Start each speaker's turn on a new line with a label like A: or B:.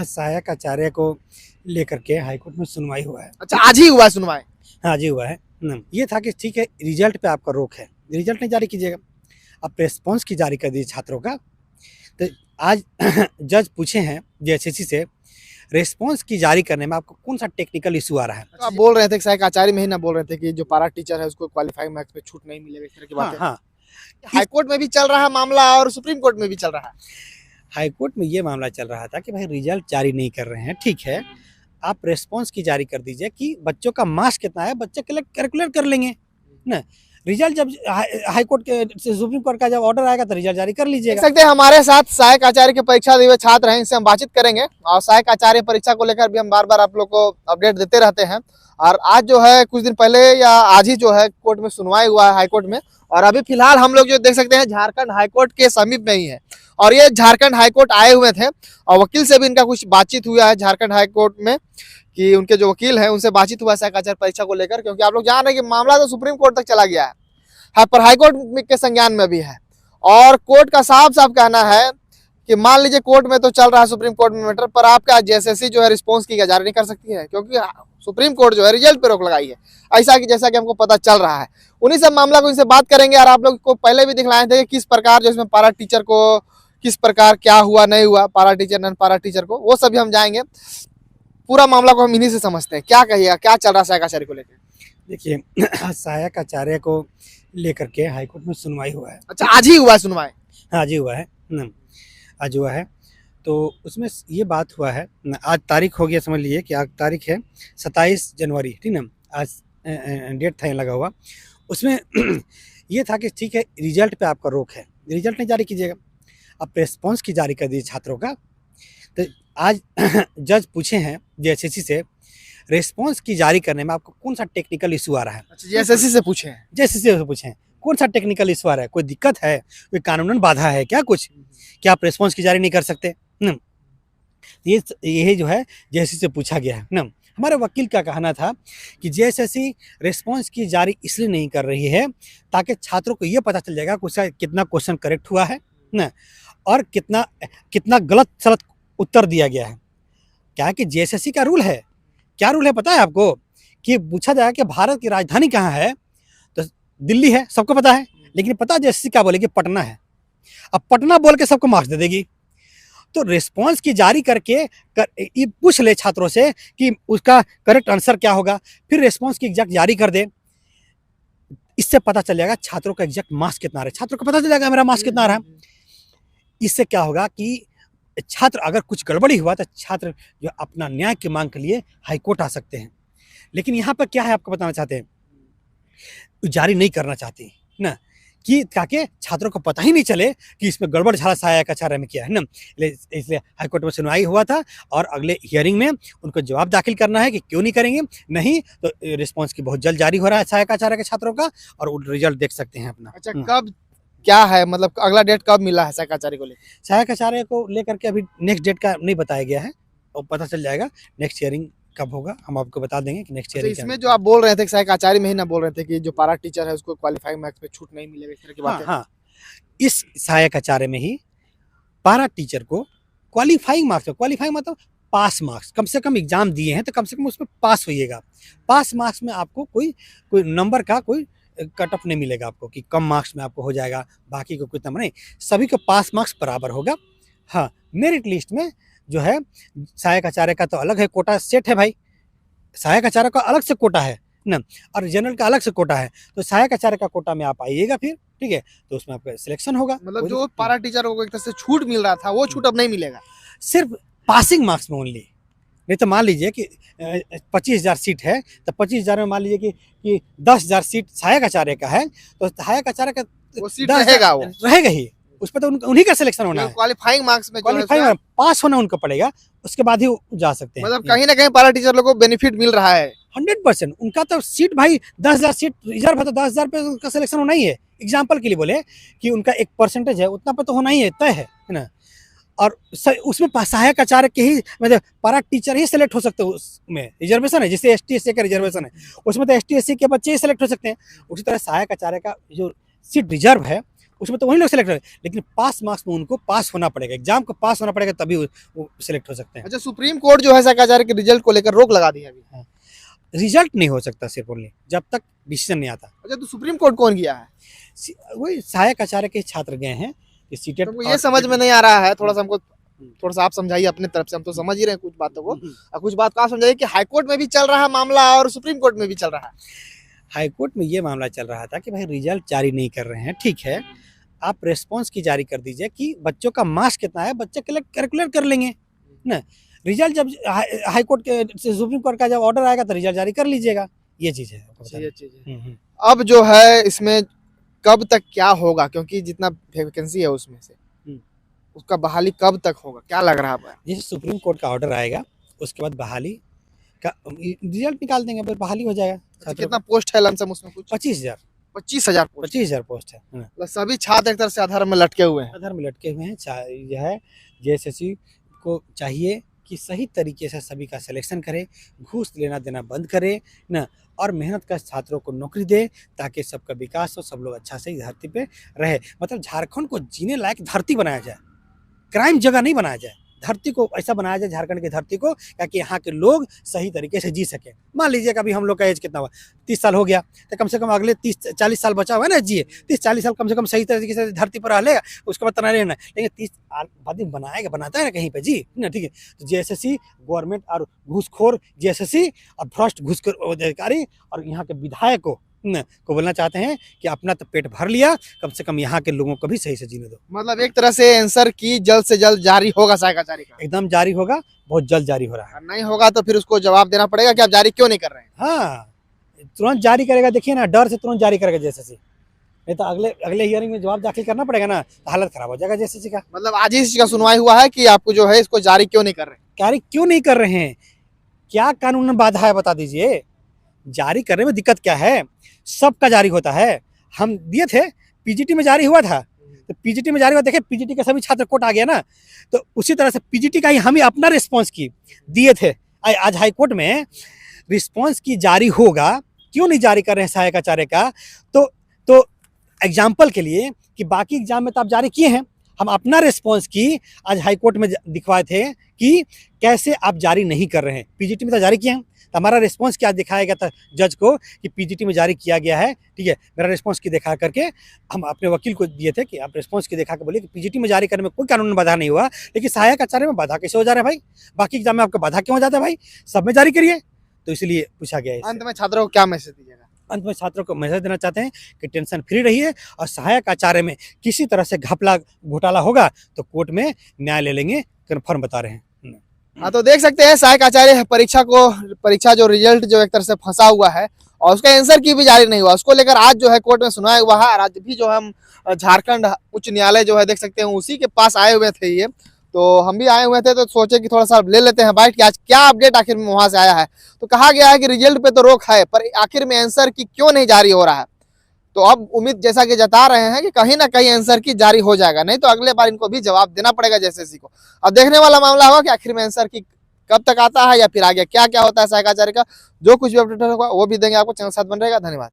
A: सहायक आचार्य को लेकर के हाईकोर्ट में सुनवाई हुआ है।
B: अच्छा, आज ही हुआ है सुनवाई?
A: हाँ जी हुआ है। ये था कि ठीक है, रिजल्ट पे आपका रोक है, रिजल्ट नहीं जारी कीजिएगा, आप रेस्पॉन्स की जारी कर दीजिए छात्रों का। तो आज जज पूछे हैं जेएसएससी से, रेस्पॉन्स की जारी करने में आपको कौन सा टेक्निकल इशू आ रहा है।
B: तो आप बोल रहे थे कि सहायक आचार्य में ही ना बोल रहे थे कि जो पारा टीचर है उसको क्वालिफाइंग मार्क्स पे छूट नहीं मिलेगा, इस तरह की
A: हाँ
B: बातें?
A: हाँ,
B: हाई कोर्ट में भी चल रहा है मामला और सुप्रीम कोर्ट में भी चल रहा है।
A: हाई कोर्ट में ये मामला चल रहा था कि भाई रिजल्ट जारी नहीं कर रहे हैं, ठीक है, आप रेस्पॉन्स की जारी कर दीजिए कि बच्चों का मार्क्स कितना है, बच्चे कैलकुलेट कर लेंगे ना। रिजल्ट जब हाई कोर्ट के सुप्रीम कोर्ट का जब ऑर्डर आएगा तो रिजल्ट जारी कर
B: देख
A: लीजिएगा।
B: सकते हैं हमारे साथ सहायक आचार्य के परीक्षा दिए हुए छात्र हैं, इनसे हम बातचीत करेंगे और सहायक आचार्य परीक्षा को लेकर भी हम बार बार आप लोग को अपडेट देते रहते हैं। और आज जो है कुछ दिन पहले या आज ही जो है कोर्ट में सुनवाई हुआ है हाईकोर्ट में, और अभी फिलहाल हम लोग जो देख सकते हैं झारखंड हाईकोर्ट के समीप में ही है। और ये झारखंड हाईकोर्ट आए हुए थे और वकील से भी इनका कुछ बातचीत हुआ है झारखंड हाईकोर्ट में, कि उनके जो वकील हैं उनसे बातचीत हुआ है सहायक आचार्य परीक्षा को लेकर, क्योंकि आप लोग जान रहे हैं कि मामला तो सुप्रीम कोर्ट तक चला गया है पर हाईकोर्ट के संज्ञान में भी है। और कोर्ट का साफ साफ कहना है कि मान लीजिए कोर्ट में तो चल रहा है सुप्रीम कोर्ट में मैटर, पर आपका जेएसएससी जो है रिस्पॉन्स की जारी नहीं कर सकती है, क्योंकि सुप्रीम कोर्ट जो है रिजल्ट पे रोक लगाई है, ऐसा कि जैसा कि हमको पता चल रहा है। उन्हीं सब मामला को इनसे बात करेंगे। और आप लोग को पहले भी दिखलाए थे कि किस प्रकार जो इसमें पारा टीचर को किस प्रकार क्या हुआ नहीं हुआ, पारा टीचर नन पारा टीचर को, वो सभी हम जाएंगे। पूरा मामला को हम इन्हीं से समझते हैं। क्या कहिएगा, क्या चल रहा है सहायक आचार्य को लेकर?
A: देखिए, सहायक आचार्य को लेकर के हाईकोर्ट में सुनवाई हुआ है।
B: अच्छा, आज ही हुआ है सुनवाई?
A: हाँ जी हुआ है, आज हुआ है। तो उसमें ये बात हुआ है, आज तारीख हो गया, समझ लीजिए कि आज तारीख है 27 जनवरी, ठीक ना, आज डेट था लगा हुआ। उसमें ये था कि ठीक है, रिजल्ट पे आपका रोक है, रिजल्ट नहीं जारी कीजिएगा, आप रेस्पॉन्स की जारी कर दीजिए छात्रों का। तो आज जज पूछे हैं जेएसएससी से, रेस्पॉन्स की जारी करने में आपको कौन सा टेक्निकल इशू आ रहा है।
B: अच्छा, जेएसएससी से पूछे हैं?
A: जेएसएससी से पूछे हैं कौन सा टेक्निकल इशू आ रहा है, कोई दिक्कत है, कोई कानूनन बाधा है क्या, कुछ क्या आप रेस्पॉन्स की जारी नहीं कर सकते। ये जो है जेएसएससी से पूछा गया है ना। हमारे वकील का कहना था कि जेएसएससी रेस्पॉन्स की जारी इसलिए नहीं कर रही है ताकि छात्रों को ये पता चल जाएगा कि उसका कितना क्वेश्चन करेक्ट हुआ है ना, और कितना गलत सलत उत्तर दिया गया है। क्या है कि जेएसएससी का रूल है, क्या रूल है पता है आपको, कि पूछा जाएगा कि भारत की राजधानी कहाँ है, तो दिल्ली है, सबको पता है, लेकिन पता है जेएसएससी क्या बोलेगी, पटना है। अब पटना बोल के सबको मार्क्स दे देगी। तो रिस्पॉन्स की जारी करके ये पूछ ले छात्रों से कि उसका करेक्ट आंसर क्या होगा, फिर रिस्पॉन्स की एग्जैक्ट जारी कर दे। इससे पता चल जाएगा छात्रों का एग्जैक्ट मार्क्स कितना आ रहा है, छात्रों को पता चल जाएगा मेरा मार्क्स कितना आ रहा है। इससे क्या होगा कि छात्र अगर कुछ गड़बड़ी हुआ तो छात्र जो अपना न्याय की मांग के लिए हाईकोर्ट आ सकते हैं। लेकिन यहाँ पर क्या है, आपको बताना चाहते हैं, जारी नहीं करना चाहती ना, कि ताकि छात्रों को पता ही नहीं चले कि इसमें गड़बड़ झाला सहायक आचार्य में किया है ना। इसलिए हाईकोर्ट में सुनवाई हुआ था और अगले हियरिंग में उनको जवाब दाखिल करना है कि क्यों नहीं करेंगे, नहीं तो रिस्पॉन्स की बहुत जल्द जारी हो रहा है सहायक आचार्य के छात्रों का, और रिजल्ट देख सकते हैं अपना।
B: अच्छा, कब क्या है, मतलब अगला डेट कब मिला है सहायक आचार्य को लेकर?
A: सहायक आचार्य को लेकर के अभी नेक्स्ट डेट का नहीं बताया गया है, और पता चल जाएगा नेक्स्ट हियरिंग कब होगा, हम आपको बता देंगे कि नेक्स्ट हियरिंग।
B: इसमें जो आप बोल रहे थे कि सहायक आचार्य में ही ना बोल रहे थे कि जो पारा टीचर है उसको क्वालिफाइंग मार्क्स पे छूट नहीं मिलेगा, इस तरह की बातें?
A: हाँ, इस सहायक आचार्य में ही पारा टीचर को क्वालिफाइंग मार्क्स, क्वालिफाइंग मतलब पास मार्क्स, कम से कम एग्जाम दिए हैं तो कम से कम उसमें पास होइएगा। पास मार्क्स में आपको कोई नंबर का कोई कट ऑफ नहीं मिलेगा आपको कि कम मार्क्स में आपको हो जाएगा, बाकी को कोई नंबर नहीं, सभी को पास मार्क्स बराबर होगा। हाँ, मेरिट लिस्ट में जो है सहायक आचार्य का तो अलग है कोटा सेट है भाई, सहायक आचार्य का अलग से कोटा है ना, और जनरल का अलग से कोटा है। तो सहायक आचार्य का कोटा में आप आइएगा फिर, ठीक है, तो उसमें आपका सिलेक्शन होगा।
B: मतलब जो पारा टीचर को एक तरह से छूट मिल रहा था वो छूट अब नहीं मिलेगा,
A: सिर्फ पासिंग मार्क्स में ओनली। नहीं तो मान लीजिए कि 25,000 सीट है, तो 25,000 में मान लीजिए कि 10,000 सीट सहायक आचार्य का है, तो सहायक आचार्य का
B: वो सीट रहेगा, वो
A: रहेगा ही, उस पर तो उन्हीं का सिलेक्शन होना है।
B: क्वालिफाइंग मार्क्स में
A: क्वालिफाइंग पास होना उनका पड़ेगा, उसके बाद ही जा सकते हैं।
B: मतलब कहीं ना कहीं पारा टीचर लोगों को बेनिफिट मिल रहा है
A: 100%। उनका तो सीट भाई 10,000 सीट रिजर्व है, तो 10,000 पे उनका सिलेक्शन होना ही है। एग्जाम्पल के लिए बोले कि उनका एक परसेंटेज है, उतना पे तो होना ही है, तय है ना। और उसमें सहायक आचार्य के ही मतलब पारा टीचर ही सिलेक्ट हो सकते हैं, उसमें रिजर्वेशन है, जैसे ST SC का रिजर्वेशन है उसमें तो ST SC के बच्चे ही सिलेक्ट हो सकते हैं। उसी तरह सहायक आचार्य का जो सीट रिजर्व है उसमें तो वही लोग सेलेक्ट हो, लेकिन पास मार्क्स में उनको पास होना पड़ेगा, एग्जाम को पास होना पड़ेगा, तभी वो सिलेक्ट हो सकते हैं।
B: अच्छा, सुप्रीम कोर्ट जो है साइकाचार्य के रिजल्ट को लेकर रोक लगा दी है अभी।
A: रिजल्ट नहीं हो सकता सिर्फ ओनली, जब तक डिसीजन नहीं आता।
B: अच्छा, तो सुप्रीम कोर्ट कौन गया है?
A: वही सहायक आचार्य के छात्र गए हैं कि सीटेट।
B: तो ये समझ में नहीं आ रहा है, थोड़ा सा हमको थोड़ा सा आप समझाइए अपने तरफ से, हम तो समझ ही रहे हैं कुछ बातों को, और कुछ बात को आप समझाइए कि हाई कोर्ट में भी चल रहा है मामला और सुप्रीम कोर्ट में भी चल रहा है।
A: हाई कोर्ट में ये मामला चल रहा था कि भाई रिजल्ट जारी नहीं कर रहे हैं, ठीक है, आप रेस्पॉन्स की जारी कर दीजिए कि बच्चों का मार्क्स कितना है, बच्चे कैलकुलेट कर लेंगे ना। रिजल्ट जब हाई कोर्ट के सुप्रीम कोर्ट का जब ऑर्डर आएगा तो रिजल्ट जारी कर लीजिएगा, ये चीज़ है।
B: ये चीज है। अब जो है इसमें कब तक क्या होगा, क्योंकि जितना वैकेंसी है उसमें से उसका बहाली कब तक होगा, क्या लग रहा है?
A: जैसे सुप्रीम कोर्ट का ऑर्डर आएगा उसके बाद बहाली का रिजल्ट निकाल देंगे, फिर बहाली हो जाएगा।
B: अच्छा, कितना पोस्ट है लमसम उसमें? कुछ
A: 25,000
B: 25,000
A: 25,000 पोस्ट है।
B: मतलब सभी छात्र एक तरह से आधार में लटके हुए हैं।
A: आधार में लटके हुए हैं। यह है जेएसएससी को चाहिए कि सही तरीके से सभी का सिलेक्शन करे, घूस लेना देना बंद करे ना, और मेहनत कर छात्रों को नौकरी दे, ताकि सबका विकास हो, सब लोग अच्छा से धरती पे रहे। मतलब झारखंड को जीने लायक धरती बनाया जाए, क्राइम जगह नहीं बनाया जाए, धरती को ऐसा बनाया जाए, झारखंड की धरती को, ताकि यहाँ के लोग सही तरीके से जी सकें। मान लीजिए कभी हम लोग का एज कितना हुआ, 30 साल हो गया, तो कम से कम अगले 30-40 साल बचा हुआ है ना जिए, 30-40 साल कम से कम सही तरीके से धरती पर रह लेगा, उसके बाद तना लेना। लेकिन 30 आदमी बनाता है ना कहीं पे जी ना, ठीक है। तो जेएसएससी गवर्नमेंट और घूसखोर जेएसएससी और भ्रष्ट घूसखोर अधिकारी और यहाँ के विधायकों को बोलना चाहते हैं कि अपना तो पेट भर लिया, कम से कम यहाँ के लोगों को भी सही से जीने दो।
B: मतलब एक तरह से आंसर की जल्द से जल्द जारी होगा साइकाचार्य का?
A: एकदम जारी होगा, बहुत जल्द जारी हो रहा है।
B: नहीं होगा तो फिर उसको जवाब देना पड़ेगा कि आप जारी क्यों नहीं कर रहे हैं।
A: हाँ, तुरंत जारी करेगा, देखिए ना, डर से तुरंत जारी करेगा जेएसएससी, नहीं तो अगले हियरिंग में जवाब दाखिल करना पड़ेगा ना, तो हालत खराब हो जाएगा जेएसएससी का।
B: मतलब आज ही इसका सुनवाई हुआ है कि आपको जो है इसको जारी क्यों नहीं कर रहे?
A: जारी क्यों नहीं कर रहे हैं, क्या कानून में बाधा है बता दीजिए। जारी करने में दिक्कत क्या है, सबका जारी होता है। हम दिए थे, पीजीटी में जारी हुआ था, तो पीजीटी में जारी हुआ, देखे पीजीटी के सभी छात्र कोर्ट आ गया ना, तो उसी तरह से पीजीटी का ही हम ही अपना रिस्पॉन्स की दिए थे। आज हाई कोर्ट में रिस्पॉन्स की जारी होगा, क्यों नहीं जारी कर रहे हैं सहायक आचार्य का, तो एग्जाम्पल के लिए कि बाकी एग्जाम में तो आप जारी किए हैं, हम अपना रिस्पॉन्स की आज हाई कोर्ट में दिखवाए थे कि कैसे आप जारी नहीं कर रहे हैं। पीजीटी में तो जारी किए हैं, तो हमारा रिस्पॉन्स क्या दिखाया गया था जज को कि पीजीटी में जारी किया गया है, ठीक है। मेरा रिस्पॉन्स की दिखा करके हम अपने वकील को दिए थे कि आप रिस्पॉन्स की दिखा के बोलिए कि पीजीटी में जारी करने में कोई कानून बाधा नहीं हुआ, लेकिन सहायक आचार्य में बाधा कैसे हो जा रहा है भाई, बाकी एग्जाम में आपका बाधा क्यों हो जाता है भाई, सब में जारी करिए। तो इसलिए पूछा गया है।
B: अंत में छात्रों को क्या मैसेज दीजिएगा?
A: अंत में छात्रों को मैसेज देना चाहते हैं कि टेंशन फ्री रहिए, और सहायक आचार्य में किसी तरह से घपला घोटाला होगा तो कोर्ट में न्याय ले लेंगे, कन्फर्म बता रहे हैं।
B: हाँ, तो देख सकते हैं सहायक आचार्य परीक्षा जो रिजल्ट जो एक तरह से फंसा हुआ है और उसका आंसर की भी जारी नहीं हुआ, उसको लेकर आज जो है कोर्ट में सुनाया हुआ है। और आज भी जो हम झारखंड उच्च न्यायालय जो है देख सकते हैं उसी के पास आए हुए थे ये, तो हम भी आए हुए थे, तो सोचे कि थोड़ा सा ले लेते हैं बाइट कि आज क्या अपडेट आखिर में वहां से आया है। तो कहा गया है कि रिजल्ट पे तो रोक है, पर आखिर में आंसर की क्यों नहीं जारी हो रहा है। तो अब उम्मीद जैसा कि जता रहे हैं कि कहीं ना कहीं आंसर की जारी हो जाएगा, नहीं तो अगले बार इनको भी जवाब देना पड़ेगा जेएसएससी को। अब देखने वाला मामला होगा कि आखिर में आंसर की कब तक आता है या फिर आगे क्या क्या होता है सहायक आचार्य का। जो कुछ भी अपडेट होगा वो भी देंगे आपको, चैनल साथ बन रहेगा। धन्यवाद।